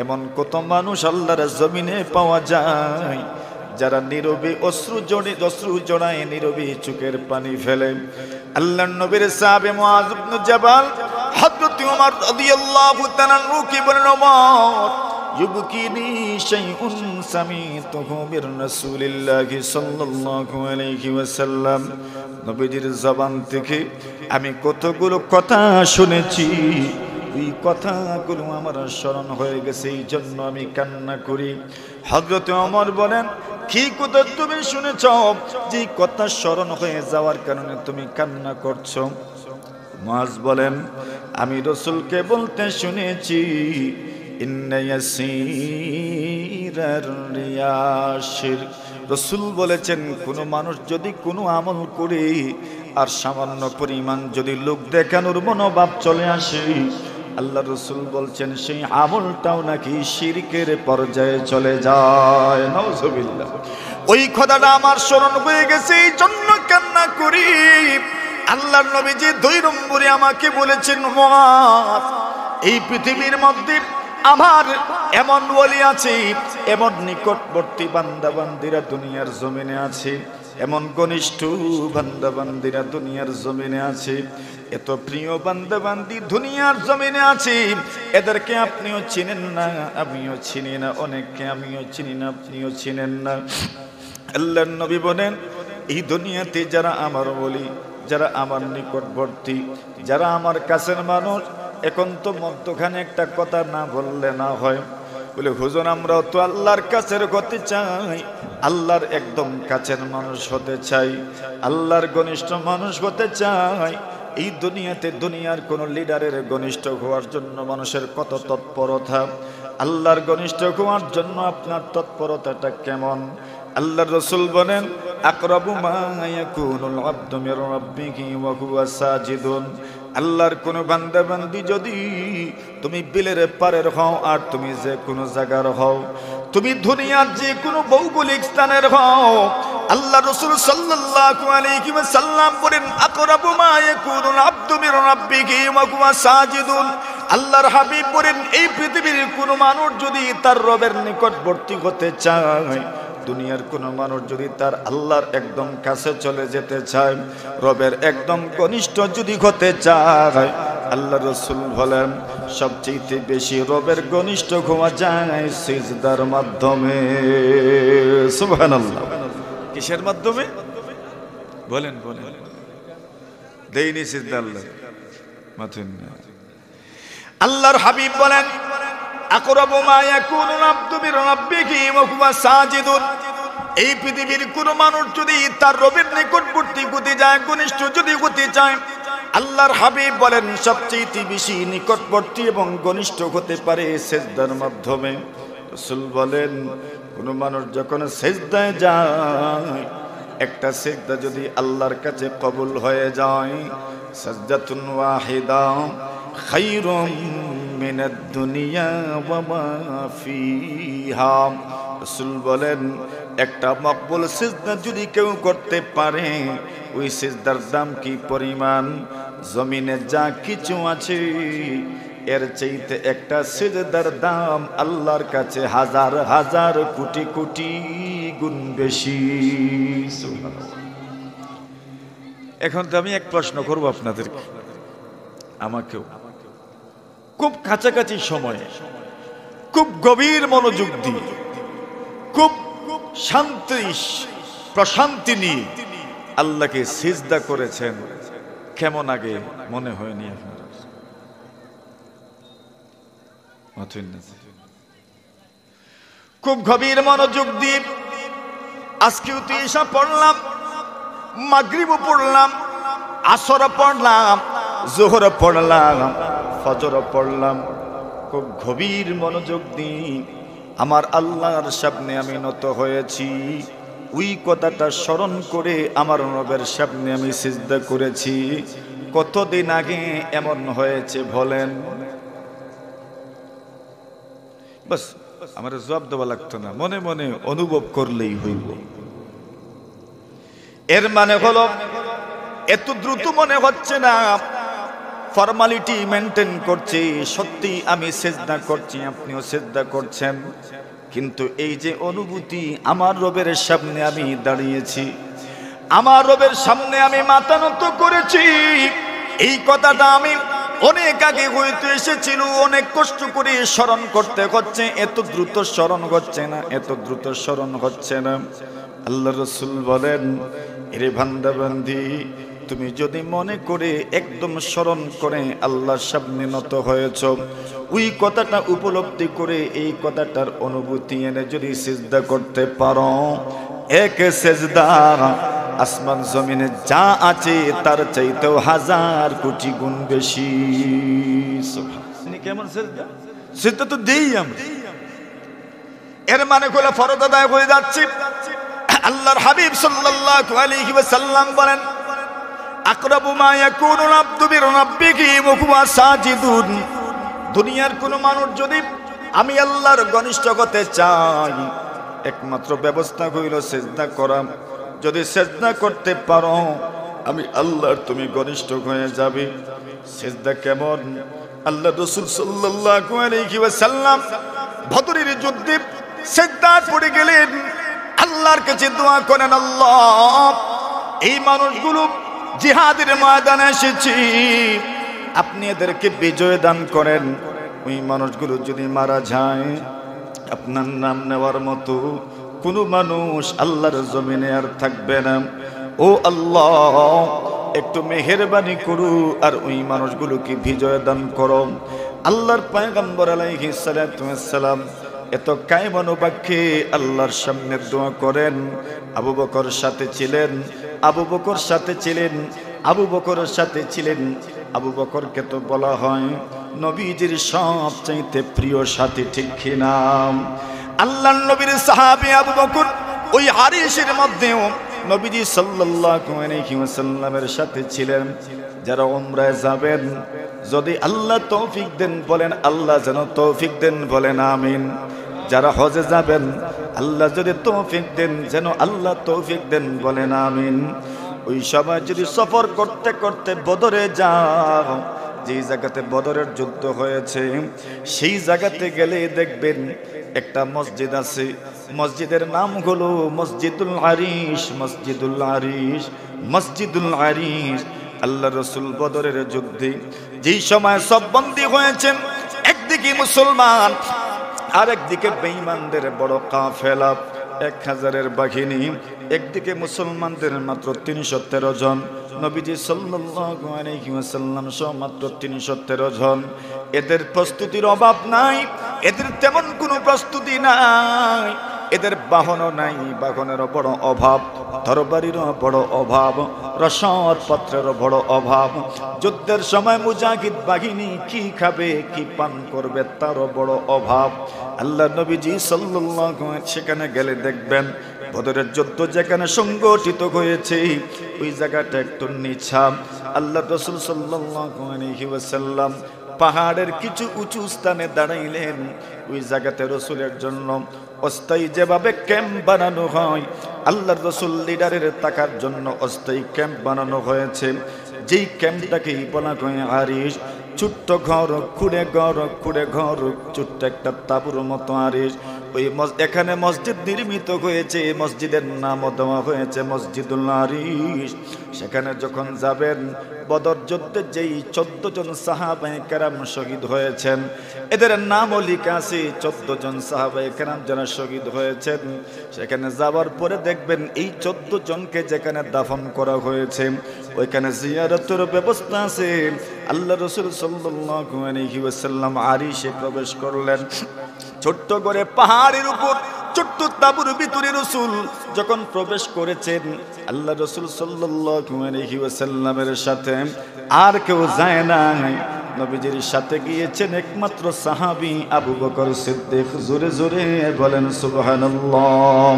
এমন কত মানুষ আল্লাহর জমিনে পাওয়া যায় যারা নীরবে অশ্রু জড়ায় নীরবে চোখের পানি ফেলে। আল্লাহর নবীর সাহাবে মুআয ইবনে জাবাল হযরত ওমর রাদিয়াল্লাহু তাআলা কি বলেন, ওমর ইউবকিনি শাইউন সামিতুহু মির রাসূলিল্লাহি সাল্লাল্লাহু আলাইহি ওয়াসাল্লাম, নবীজির জবান থেকে আমি কতগুলো কথা শুনেছি, ওই কথাগুলো আমার স্মরণ হয়ে গেছে, এই জন্য আমি কান্না করি। হযরত ওমর বলেন, কি কথা তুমি শুনেছ যে কথা স্মরণ হয়ে যাওয়ার কারণে তুমি কান্না করছো? মুআয বলেন, আমি রাসূলকে বলতে শুনেছি, ইন্না ইয়াসিরার রিয়াশির। রাসূল বলেছেন, কোন মানুষ যদি কোনো আমল করে আর সামান্য পরিমাণ যদি লোক দেখানোর মনোভাব চলে আসে, আল্লাহ রাসূল বলছেন সেই আমলটাও নাকি শিরকের পর্যায়ে চলে যায়। নাউজুবিল্লাহ। ওই কথাটা আমার স্মরণ হয়ে গেছে, এই জন্য কান্না করি। আল্লাহর নবীজি 2 নম্বরে আমাকে বলেছেন, মুআয, এই পৃথিবীর মধ্যে আমার এমন ওলি আছে, এমন নিকটবর্তী বান্দাবান্দিরা দুনিয়ার জমিনে আছে, এমন ঘনিষ্ঠ বান্দাবান্দিরা দুনিয়ার জমিনে আছে, এত প্রিয় বান্দাবান্দি দুনিয়ার জমিনে আছে, এদেরকে আপনিও চিনেন না, আমিও চিনি না, অনেককে আমিও চিনি না, আপনিও চিনেন না। আল্লাহর নবী বলেন, এই দুনিয়াতে যারা আমার ওলি, যারা আমার নিকটবর্তী, যারা আমার কাছের মানুষ, এখন তো মধ্যখানে একটা কথা না বললে না হয়। বলে, হুজুর আমরাও তো আল্লাহর কাছের হতে চাই, আল্লাহর একদম কাছের মানুষ হতে চাই, আল্লাহর ঘনিষ্ঠ মানুষ হতে চাই। এই দুনিয়াতে দুনিয়ার কোন লিডারের ঘনিষ্ঠ হওয়ার জন্য মানুষের কত তৎপরতা, আল্লাহর ঘনিষ্ঠ হওয়ার জন্য আপনার তৎপরতাটা কেমন? আল্লাহর রাসূল বলেন, আকরাবু মা ইয়াকুনুল আবদু মির রাব্বিহি ওয়া হুয়া সাজিদুন। আল্লাহর কোন বান্দা বান্দি যদি তুমি বিলের পারের হও আর তুমি যে কোনো জায়গার হও, তুমি দুনিয়ার যে কোনো ভৌগোলিক স্থানের হও, আল্লাহ রাসূল সাল্লাল্লাহু আলাইহি ওয়াসাল্লাম বলেন, আকরাবু মা ইয়াকুনুল আবদু মির রাব্বিহি ওয়া হুয়া সাজিদুন। আল্লাহর হাবিব বলেন, এই পৃথিবীর কোন মানুষ যদি তার রবের নিকটবর্তী হতে চায়, দুনিয়ার কোন মানুষ যদি তার আল্লাহর একদম কাছে চলে যেতে চায়, রবের একদম ঘনিষ্ঠ যদি হতে চায়, আল্লাহ রাসূল বলেন সবচেয়ে বেশি রবের ঘনিষ্ঠ হওয়া যায় সিজদার মাধ্যমে। সুবহানাল্লাহ। কিসের মাধ্যমে? বলেন বলেন। দেইনি সিজদা আল্লাহ মাথুন। আল্লাহর হাবিব বলেন, আকরাবু মা ইয়াকুনুল আবদু মির রাব্বিহি ওয়া হুয়া সাজিদুন। এই পৃথিবীর কোন মানুষ যদি তার রবের নিকটবর্তী হতে যায়, ঘনিষ্ঠ যদি হতে চায়, আল্লাহর হাবিব বলেন সবচেয়ে বেশি নিকটবর্তী এবং ঘনিষ্ঠ হতে পারে সিজদার মাধ্যমে। রাসূল বলেন, কোন মানুষ যখন সিজদায় যায়, একটা সিজদা যদি আল্লাহর কাছে কবুল হয়ে যায়, সাজদাতুন ওয়াহিদা খায়রুম মিনাদ দুনিয়া ওয়া মা ফিহা। রাসূল বলেন, একটা মকবুল সিজদা যদি কেউ করতে পারে, ওই সিজদার দাম কি পরিমাণ? জমিনে যা কিছু আছে এর চাইতে একটা সিজদার দাম আল্লাহর কাছে হাজার হাজার কোটি কোটি গুণ বেশি। এখন তো আমি এক প্রশ্ন করব আপনাদেরকে, আমাকেও। খুব কাছাকাছি সময়ে, খুব গভীর মনোযোগ দিয়ে, খুব শান্তি প্রশান্তি নিয়ে আল্লাহকে সিজদা করেছেন, কেমন আগে মনে হয়নি আপনার? খুব গভীর মনোযোগ দিয়ে আজকেও তো ঈশা পড়লাম, মাগরিবও পড়লাম, আসরও পড়লাম, যোহরও পড়লাম, ফজরও পড়লাম। খুব গভীর মনোযোগ দিয়ে আমার আল্লাহর সামনে আমি নত হয়েছি, ওই কথাটা স্মরণ করে আমার রবের সামনে আমি সিজদা করেছি। কতদিন আগে এমন হয়েছে বলেন? বাস আমার জবাব দেওয়া লাগতো না, মনে মনে অনুভব করলেই হইল। এর মানে হলো এত দ্রুত মনে হচ্ছে না, ফর্মালিটি মেনটেন করছি, সত্যি আমি সেজদা করছি, আপনিও সেজদা করছেন, কিন্তু এই যে অনুভূতি, আমার রবের সামনে আমি দাঁড়িয়েছি, আমার রবের সামনে আমি মাথা নত করেছি, এই কথাটা আমি অনেক আগে হইতে এসেছিল, অনেক কষ্ট করে স্মরণ করতে হচ্ছে, এত দ্রুত স্মরণ হচ্ছে না, এত দ্রুত স্মরণ হচ্ছে না। আল্লাহ রসুল বলেন, এরে বান্দা বান্দি, তুমি যদি মনে করে একদম স্মরণ করে আল্লাহর সামনে নত হয়েছ, ওই কথাটা উপলব্ধি করে এই কথাটার অনুভূতি এনে যদি সিজদা করতে পারো, এক সিজদা আসমান জমিনে যা আছে তার চাইতেও হাজার কোটি গুণ বেশি। কেমন সিজদা? সিজদা তো দেই আমরা। এর মানে হলো ফরজ আদায় হয়ে যাচ্ছে। আল্লাহর হাবিব সাল্লাল্লাহু আলাইহি ওয়াসাল্লাম বলেন, আকরাবু মা ইয়াকুনুল আবদু বিরাব্বিহি ওয়া হুয়া সাজিদুন। দুনিয়ার কোন মানুষ যদি আমি আল্লাহর ঘনিষ্ঠ হতে চাই, একমাত্র ব্যবস্থা হইল সিজদা করা। যদি সিজদা করতে পারো, আমি আল্লাহর তুমি ঘনিষ্ঠ হয়ে যাবে। সিজদা কেমন? আল্লাহ রাসূল সাল্লাল্লাহু আলাইহি ওয়াসাল্লাম বদরের যুদ্ধে সিজদায় পড়ে গেলেন, আল্লাহর কাছে দোয়া করেন, আল্লাহ, এই মানুষগুলো জিহাদের ময়দানে এসেছি, আপনি এদেরকে বিজয় দান করেন। ওই মানুষগুলো যদি মারা যায়, আপনার নাম নেওয়ার মতো কোনো মানুষ আল্লাহর জমিনে আর থাকবে না। ও আল্লাহ, একটু মেহেরবানি করু আর ওই মানুষগুলোকে বিজয় দান করো। আল্লাহর পয়গম্বর আলাইহিস সালাতু ওয়াস সালাম এত কায়মানুবাক্যে আল্লাহর সামনে দোয়া করেন। আবু বকর সাথে ছিলেন, আবু বকর সাথে ছিলেন, আবু বকরের সাথে ছিলেন। আবু বকরকে তো বলা হয় নবীজির সবচাইতে প্রিয় সাথী, ঠিক কিনা? আল্লাহর নবীর সাহাবী আবু বকর ওই হারিসের মধ্যেও নবীজি সাল্লাল্লাহু আলাইহি ওয়াসাল্লামের সাথে ছিলেন। যারা উমরায় যাবেন, যদি আল্লাহ তৌফিক দেন বলেন আল্লাহ যেন তৌফিক দেন, বলেন আমিন। যারা হজে যাবেন, আল্লাহ যদি তৌফিক দেন যেন আল্লাহ তৌফিক দেন, বলেন আমিন। ওই সময় যদি সফর করতে করতে বদরে যাও, যে জায়গাতে বদরের যুদ্ধ হয়েছে, সেই জায়গাতে গেলে দেখবেন একটা মসজিদ আছে, মসজিদের নাম হলো মসজিদুল আরিশ, মসজিদুল আরিশ, মসজিদুল আরিশ। আল্লাহ রসুল বদরের যুদ্ধে যেই সময় সব বন্দী হয়েছেন, একদিকে মুসলমান আর একদিকে বেঈমানদের বড় কাফেলা, 1000-এর বাহিনী, একদিকে মুসলমানদের মাত্র 313 জন, নবীজি সাল্লাল্লাহু আলাইহি ওয়াসাল্লাম সহ মাত্র 313 জন। এদের প্রস্তুতির অভাব নাই, এদের তেমন কোনো প্রস্তুতি নাই, এদের বাহনও নাই, বাহনেরও বড় অভাব, তরবারিরও বড় অভাব, রসদ পত্রেরও বড় অভাব। যুদ্ধের সময় মুজাহিদ বাহিনী কি খাবে, কি পান করবে, তারও বড় অভাব। আল্লাহ নবীজি সাল্লাল্লাহু আলাইহি সেখানে গেলে দেখবেন বদরের যুদ্ধ যেখানে সংগঠিত হয়েছে, ওই জায়গাটা একটু নিছাম। আল্লাহ রাসূল সাল্লাল্লাহু আলাইহি ওয়াসাল্লাম পাহাড়ের কিছু উঁচু স্থানে দাঁড়াইলেন। ওই জায়গাতে রসুলের জন্য অস্থায়ী যেভাবে ক্যাম্প বানানো হয়, আল্লাহর রসুল লিডারের থাকার জন্য অস্থায়ী ক্যাম্প বানানো হয়েছে। যেই ক্যাম্পটাকেই বলা হয় আরিশ, ছোট্ট ঘর, খুঁড়ে ঘর, খুঁড়ে ঘর, ছোট্ট একটা তাঁবুর মতো আরিশ। ওই এখানে মসজিদ নির্মিত হয়েছে, মসজিদের নামও দেওয়া হয়েছে মসজিদুল আরিশ। সেখানে যখন যাবেন, বদর যুদ্ধে যেই 14 জন সাহাবায়ে কেরাম শহীদ হয়েছেন, এদের নামও লেখা আছে, 14 জন সাহাবায়ে কেরাম যারা শহীদ হয়েছেন। সেখানে যাওয়ার পরে দেখবেন এই 14 জনকে যেখানে দাফন করা হয়েছে, ওইখানে জিয়ারতের ব্যবস্থা আছে। আল্লাহ রাসূল সাল্লাল্লাহু আলাইহি ওয়াসাল্লাম আরিশে প্রবেশ করলেন। ছোট্ট করে পাহাড়ের উপর ছোট্ট তাঁবুর ভিতরে রাসূল যখন প্রবেশ করেছেন, আল্লাহ রাসূল সাল্লাল্লাহু আলাইহি ওয়াসাল্লামের সাথে আর কেউ যায় না। নবীজির সাথে গিয়েছেন একমাত্র সাহাবী আবু বকর সিদ্দিক। জোরে জোরে বলেন সুবহানাল্লাহ।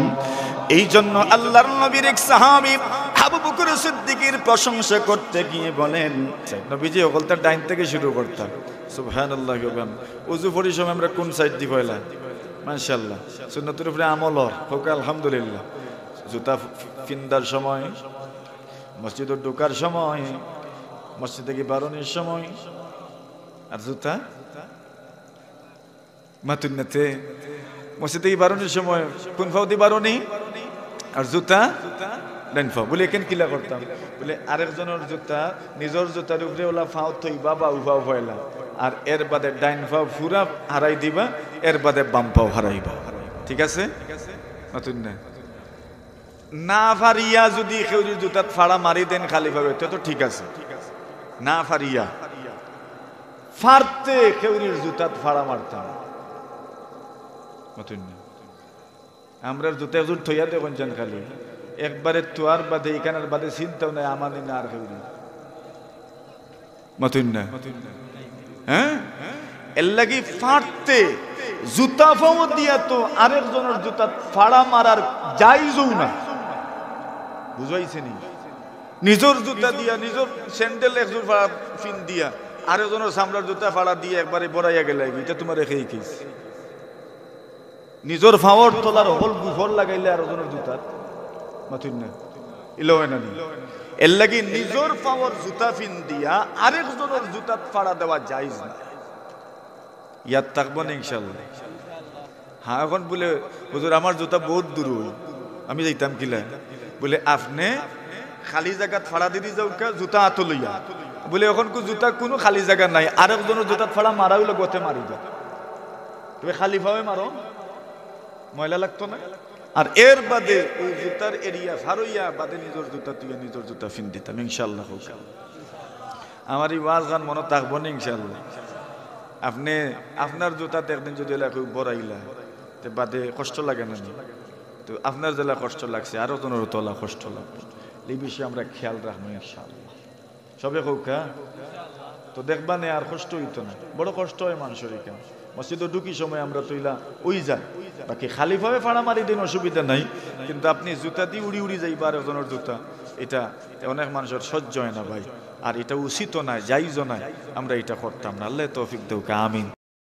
এই জন্য আল্লাহর নবীর এক সাহাবী আবু বকর সিদ্দিকের প্রশংসা করতে গিয়ে বলেন, নবীজি ওগলটা ডাইন থেকে শুরু করতাম। সুবহানাল্লাহ। উযু পড়ি সময় আমরা কোন সাইড দিয়ে পয়লা মাশাআল্লাহ সুন্নতের উপরে আমল হোক আলহামদুলিল্লাহ। জুতা ফিন্দার সময়, মসজিদে ঢোকার সময়, মসজিদ থেকে বারণের সময়, আর জুতা মাতুন্নাতে মসজিদ থেকে বারণের সময় কোন ফাউদি বারণি আর জুতা ডাইন ফাও বলে এখানে কিলা করতাম বলে আরেকজনের জুতা নিজের জুতার উপরে ওলা ফাও থইবা বা উফাও ফয়লা আর এর বাদে ডাইন ফাও পুরা হারাই দিবা, এর বাদে বাম পাও হারাইবা। ঠিক আছে মাতুন্না না ফারিয়া যদি খেউরির জুতাত ফাড়া মারি দেন খালি ভাবে তো ঠিক আছে। না ফারিয়া ফারতে খেউরির জুতাত ফাড়া মারতাম মাতুন্না আমরা জুতা জুট থইয়া দেখুন যান খালি একবারে তোয়ার বাদে এখানের বাদে চিন্তাও নাই আমাদের না আর খেউরি মাতুন্না। হ্যাঁ এর লাগি ফাটতে জুতা ফাও দিয়া তো আরেকজনের জুতা ফাড়া মারার জায়েজও না, বুঝাইছে নি? নিজের জুতা দিয়া নিজের স্যান্ডেল একজোর ফাড়া ফিন দিয়া আরেকজনের সামলার জুতা ফাড়া দিয়ে একবারে বড়াইয়া গেলে এটা তোমার রেখেই কিস নিজের ফাওয়ার তোলার হল গুফর লাগাইলে আরেকজনের জুতার মাথুন না ইলো হয় না। এর লাগি নিজের ফাওয়ার জুতা ফিন দিয়া আরেকজনের জুতা ফাড়া দেওয়া জায়েজ না। ইয়াদ থাকবো না ইনশাল্লাহ। হ্যাঁ এখন বলে হুজুর আমার জুতা বহুত দূর, আমি যাইতাম কিলা বলে আপনি খালি জায়গা ফাড়া দিদি যাও জুতা হাত লইয়া বলে এখন জুতা কোনো খালি জায়গা নাই, আরেকজনের জুতা ফাড়া মারা হইলে গতে মারি দাও, তুমি খালি ভাবে মারো ময়লা লাগতো না। আর এর বাদে ওই জুতার এরিয়া ফারইয়া বাদে নিজের জুতা তুই নিজের জুতা ফিন দিতাম ইনশাল্লাহ। আমার এই ওয়াজ গান মনে থাকবো না ইনশাল্লাহ। আপনি আপনার জুতাতে একদিন যদি বড়াইলা তো বাদে কষ্ট লাগে না, তো আপনার জেলা কষ্ট লাগছে আরো জনের তোলা কষ্ট লাগবে, এই বিষয়ে আমরা খেয়াল রাখবো ইনশাআল্লাহ। সবে হোক তো দেখবা নে আর কষ্ট হইতো না, বড় কষ্ট হয় মানুষের কেন মসজিদে ঢুকি সময় আমরা তৈলা ওই যাই বাকি খালি ভাবে ফাড়া মারি দিন অসুবিধা নাই, কিন্তু আপনি জুতা দিয়ে উড়ি উড়ি যাইবা আরেকজনের জুতা, এটা অনেক মানুষের সহ্য হয় না ভাই, আর এটা উচিত নয় জায়েজ নয়, আমরা এটা করতাম না। আল্লাহ তৌফিক দেউকা আমিন।